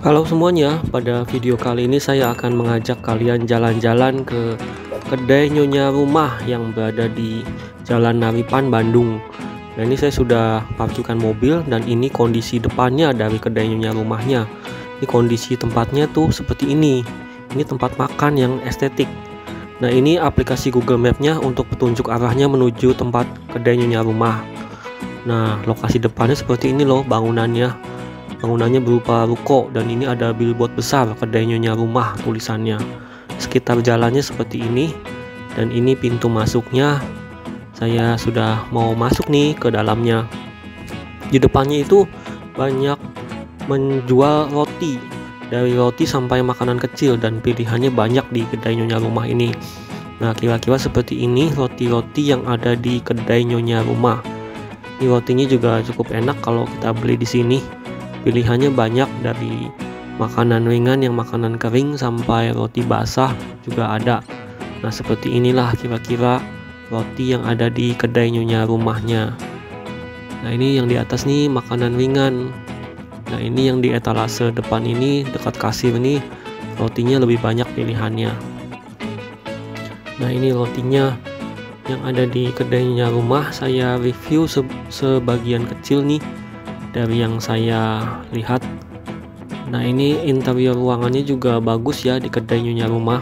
Halo semuanya, pada video kali ini saya akan mengajak kalian jalan-jalan ke kedai Nyonya Rumah yang berada di Jalan Naripan, Bandung. Nah, ini saya sudah parkirkan mobil dan ini kondisi depannya dari kedai Nyonya Rumahnya. Ini kondisi tempatnya tuh seperti ini. Ini tempat makan yang estetik. Nah, ini aplikasi Google Map-nya untuk petunjuk arahnya menuju tempat kedai Nyonya Rumah. Nah, lokasi depannya seperti ini loh bangunannya. Bangunannya berupa ruko dan ini ada billboard besar kedai Nyonya Rumah tulisannya. Sekitar jalannya seperti ini dan ini pintu masuknya. Saya sudah mau masuk nih ke dalamnya. Di depannya itu banyak menjual roti, dari roti sampai makanan kecil dan pilihannya banyak di kedai Nyonya Rumah ini. Nah, kira-kira seperti ini roti-roti yang ada di kedai Nyonya Rumah. Ini rotinya juga cukup enak kalau kita beli di sini. Pilihannya banyak, dari makanan ringan yang makanan kering sampai roti basah juga ada. Nah, seperti inilah kira-kira roti yang ada di kedai Nyonya Rumahnya. Nah, ini yang di atas nih makanan ringan. Nah, ini yang di etalase depan ini dekat kasir nih rotinya lebih banyak pilihannya. Nah, ini rotinya yang ada di kedai Nyonya Rumah. Saya review sebagian kecil nih dari yang saya lihat. Nah, ini interior ruangannya juga bagus ya di kedai Nyonya Rumah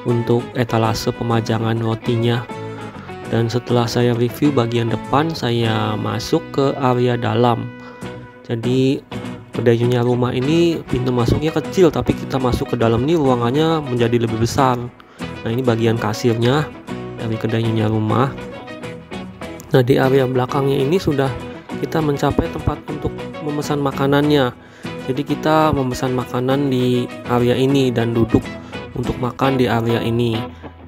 untuk etalase pemajangan rotinya. Dan setelah saya review bagian depan, saya masuk ke area dalam. Jadi kedai Nyonya Rumah ini pintu masuknya kecil, tapi kita masuk ke dalam nih ruangannya menjadi lebih besar. Nah, ini bagian kasirnya dari kedai Nyonya Rumah. Nah, di area belakangnya ini sudah kita mencapai tempat untuk memesan makanannya. Jadi kita memesan makanan di area ini dan duduk untuk makan di area ini.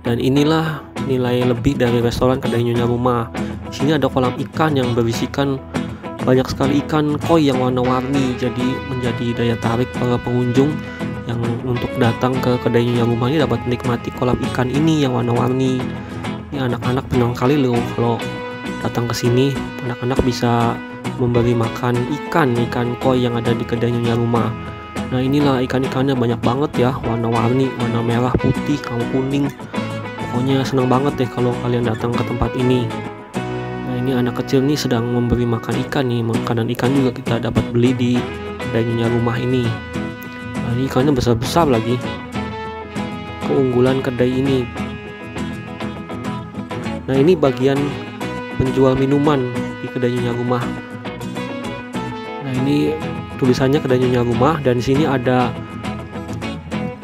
Dan inilah nilai lebih dari restoran kedai Nyonya Rumah. Di sini ada kolam ikan yang berisikan banyak sekali ikan koi yang warna-warni. Jadi menjadi daya tarik para pengunjung yang untuk datang ke kedai Nyonya Rumah ini dapat menikmati kolam ikan ini yang warna-warni. Ini anak-anak senang kali loh kalau datang ke sini. Anak-anak bisa memberi makan ikan koi yang ada di kedai Nyonya Rumah. Nah, inilah ikan-ikannya banyak banget ya, warna-warni, warna merah, putih, sama kuning. Pokoknya senang banget deh kalau kalian datang ke tempat ini. Nah, ini anak kecil nih sedang memberi makan ikan nih. Makanan ikan juga kita dapat beli di kedai Nyonya Rumah ini. Nah, ini ikannya besar-besar lagi. Keunggulan kedai ini. Nah, ini bagian penjual minuman di kedai Nyonya Rumah. Nah, ini tulisannya kedai Nyonya Rumah dan di sini ada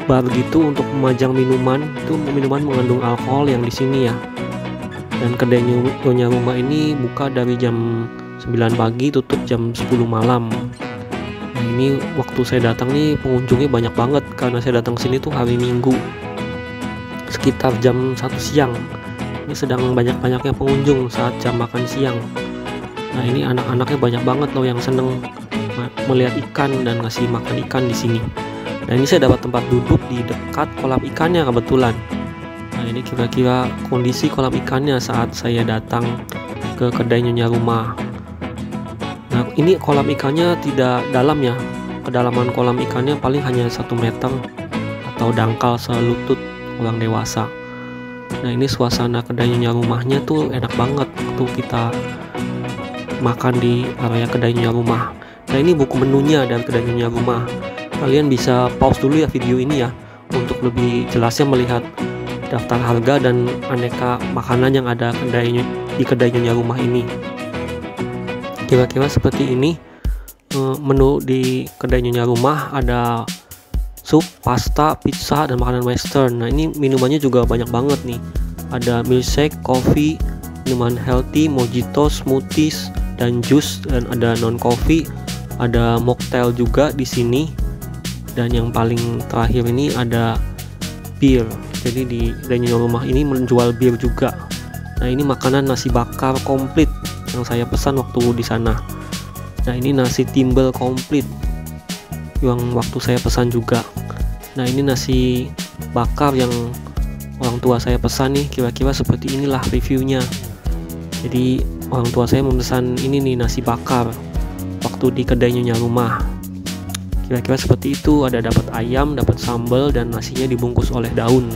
bar gitu untuk memajang minuman. Itu minuman mengandung alkohol yang di sini ya. Dan kedai Nyonya Rumah ini buka dari jam 9 pagi, tutup jam 10 malam. Nah, ini waktu saya datang nih pengunjungnya banyak banget karena saya datang sini tuh hari Minggu sekitar jam 1 siang. Ini sedang banyak-banyaknya pengunjung saat jam makan siang. Nah, ini anak-anaknya banyak banget loh yang seneng melihat ikan dan ngasih makan ikan di sini. Nah, ini saya dapat tempat duduk di dekat kolam ikannya kebetulan. Nah, ini kira-kira kondisi kolam ikannya saat saya datang ke kedai Nyonya Rumah. Nah, ini kolam ikannya tidak dalam ya. Kedalaman kolam ikannya paling hanya 1 meter atau dangkal selutut orang dewasa. Nah, ini suasana kedai Nyonya Rumahnya tuh enak banget waktu kita makan di area kedai Nyonya Rumah. Nah, ini buku menunya dari kedai Nyonya Rumah. Kalian bisa pause dulu ya video ini ya untuk lebih jelasnya melihat daftar harga dan aneka makanan yang ada di kedai Nyonya Rumah ini. Kira-kira seperti ini menu di kedai Nyonya Rumah. Ada sup, pasta, pizza, dan makanan western. Nah, ini minumannya juga banyak banget nih. Ada milkshake, coffee, minuman healthy, mojito, smoothies, dan jus, dan ada non coffee, ada mocktail juga di sini. Dan yang paling terakhir ini ada bir. Jadi di kedai Nyonya Rumah ini menjual bir juga. Nah, ini makanan nasi bakar komplit yang saya pesan waktu di sana. Nah, ini nasi timbel komplit yang waktu saya pesan juga. Nah, ini nasi bakar yang orang tua saya pesan nih. Kira-kira seperti inilah reviewnya. Jadi orang tua saya memesan ini nih, nasi bakar waktu di kedai Nyonya Rumah. kira-kira seperti itu. Ada dapat ayam, dapat sambal, dan nasinya dibungkus oleh daun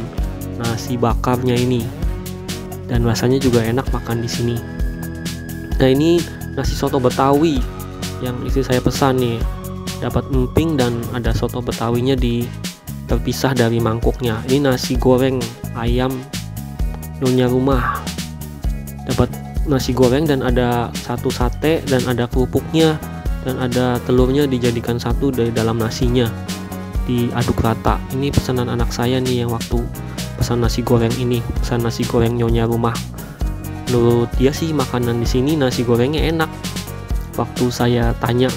nasi bakarnya ini, dan rasanya juga enak makan di sini. Nah, ini nasi soto Betawi yang istri saya pesan nih, dapat emping dan ada soto Betawinya terpisah dari mangkuknya. Ini nasi goreng ayam Nyonya Rumah, dapat nasi goreng dan ada satu sate dan ada kerupuknya dan ada telurnya dijadikan satu dari dalam nasinya, diaduk rata. Ini pesanan anak saya nih yang waktu pesan nasi goreng ini, pesan nasi goreng Nyonya Rumah. Menurut dia sih makanan di sini nasi gorengnya enak. Waktu saya tanya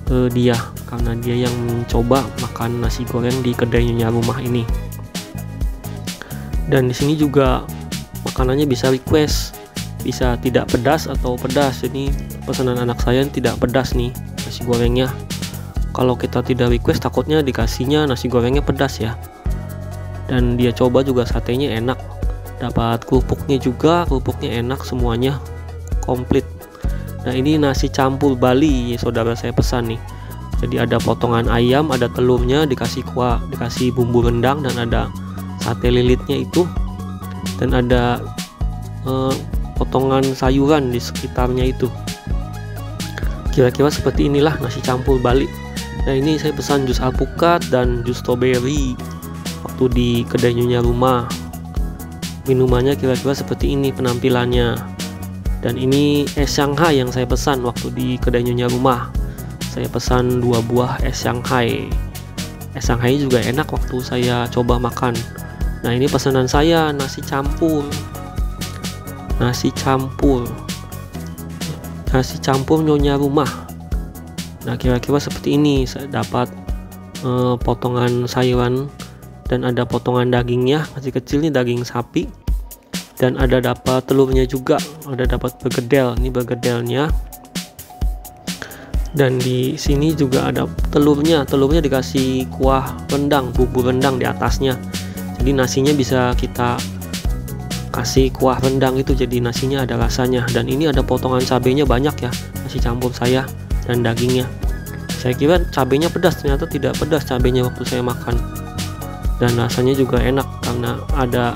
ke dia, karena dia yang mencoba makan nasi goreng di kedai Nyonya Rumah ini. Dan di sini juga makanannya bisa request, bisa tidak pedas atau pedas. Ini pesanan anak saya tidak pedas nih nasi gorengnya. Kalau kita tidak request takutnya dikasihnya nasi gorengnya pedas ya. Dan dia coba juga satenya enak, dapat kerupuknya juga, kerupuknya enak, semuanya komplit. Nah, ini nasi campur Bali saudara saya pesan nih. Jadi ada potongan ayam, ada telurnya, dikasih kuah, dikasih bumbu rendang, dan ada sate lilitnya itu, dan ada potongan sayuran di sekitarnya itu. Kira-kira seperti inilah nasi campur Bali. Nah, ini saya pesan jus alpukat dan jus strawberry waktu di kedai Nyonya Rumah. Minumannya kira-kira seperti ini penampilannya. Dan ini es Shanghai yang saya pesan waktu di kedai Nyonya Rumah. Saya pesan 2 buah es Shanghai. Es Shanghai juga enak waktu saya coba makan. Nah, ini pesanan saya nasi campur. Nasi campur Nyonya Rumah. Nah, kira-kira seperti ini. Saya dapat potongan sayuran dan ada potongan dagingnya, masih kecil nih, daging sapi, dan ada dapat telurnya juga, ada dapat bergedel, ini bergedelnya, dan di sini juga ada telurnya dikasih kuah rendang, bubur rendang di atasnya. Jadi nasinya bisa kita kasih kuah rendang itu, jadi nasinya ada rasanya. Dan ini ada potongan cabenya banyak ya, nasi campur saya, dan dagingnya. Saya kira cabenya pedas, ternyata tidak pedas cabenya waktu saya makan. Dan rasanya juga enak karena ada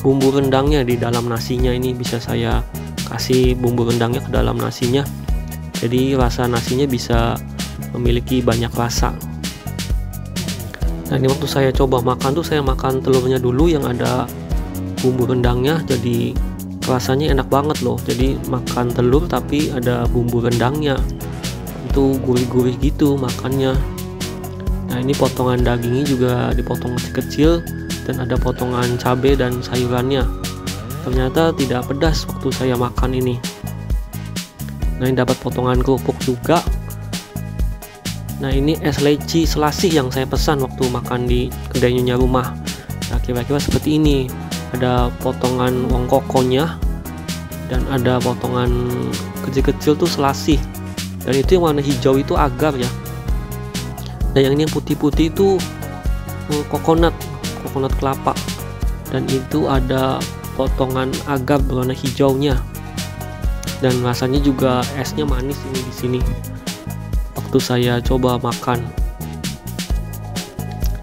bumbu rendangnya di dalam nasinya. Ini bisa saya kasih bumbu rendangnya ke dalam nasinya, jadi rasa nasinya bisa memiliki banyak rasa. Nah, ini waktu saya coba makan tuh, saya makan telurnya dulu yang ada bumbu rendangnya, jadi rasanya enak banget loh. Jadi makan telur tapi ada bumbu rendangnya, itu gurih-gurih gitu makannya. Nah, ini potongan dagingnya juga dipotong kecil-kecil dan ada potongan cabai dan sayurannya. Ternyata tidak pedas waktu saya makan ini. Nah, ini dapat potongan kerupuk juga. Nah, ini es leci selasih yang saya pesan waktu makan di kedai Nyonya Rumah. Nah, kira-kira seperti ini. Ada potongan wongkokonya dan ada potongan kecil-kecil tuh selasih. Dan itu yang warna hijau itu agar ya. Dan yang ini yang putih-putih itu coconut kelapa, dan itu ada potongan agar berwarna hijaunya, dan rasanya juga esnya manis ini di sini waktu saya coba makan.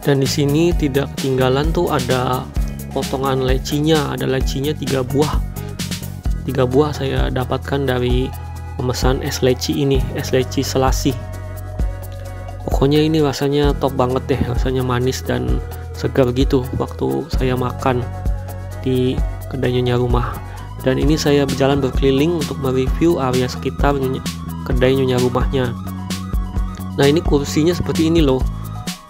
Dan di sini tidak ketinggalan tuh ada potongan lecinya, ada lecinya 3 buah saya dapatkan dari pemesan es leci ini, es leci selasih. Pokoknya ini rasanya top banget deh, rasanya manis dan segar gitu waktu saya makan di kedai Nyonya Rumah. Dan ini saya berjalan berkeliling untuk mereview area sekitar kedai Nyonya Rumahnya. Nah, ini kursinya seperti ini loh,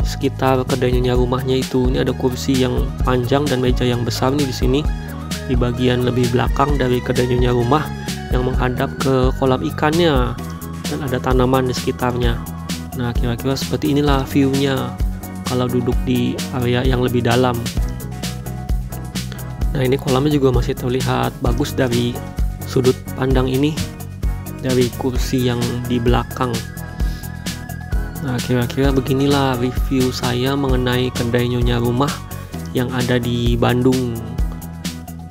sekitar kedai Nyonya Rumahnya itu. Ini ada kursi yang panjang dan meja yang besar nih di sini, di bagian lebih belakang dari kedai Nyonya Rumah yang menghadap ke kolam ikannya, dan ada tanaman di sekitarnya. Nah, kira-kira seperti inilah view-nya kalau duduk di area yang lebih dalam. Nah, ini kolamnya juga masih terlihat bagus dari sudut pandang ini, dari kursi yang di belakang. Nah, kira-kira beginilah review saya mengenai kedai Nyonya Rumah yang ada di Bandung,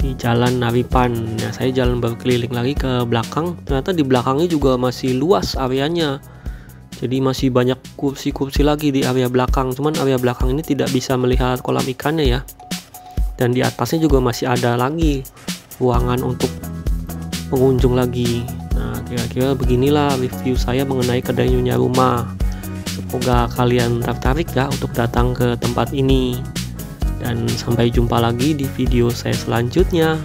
di Jalan Naripan. Nah, saya jalan berkeliling lagi ke belakang, ternyata di belakangnya juga masih luas areanya. Jadi masih banyak kursi-kursi lagi di area belakang, cuman area belakang ini tidak bisa melihat kolam ikannya ya. Dan di atasnya juga masih ada lagi ruangan untuk pengunjung lagi. Nah, kira-kira beginilah review saya mengenai kedai Nyonya Rumah. Semoga kalian tertarik ya untuk datang ke tempat ini. Dan sampai jumpa lagi di video saya selanjutnya.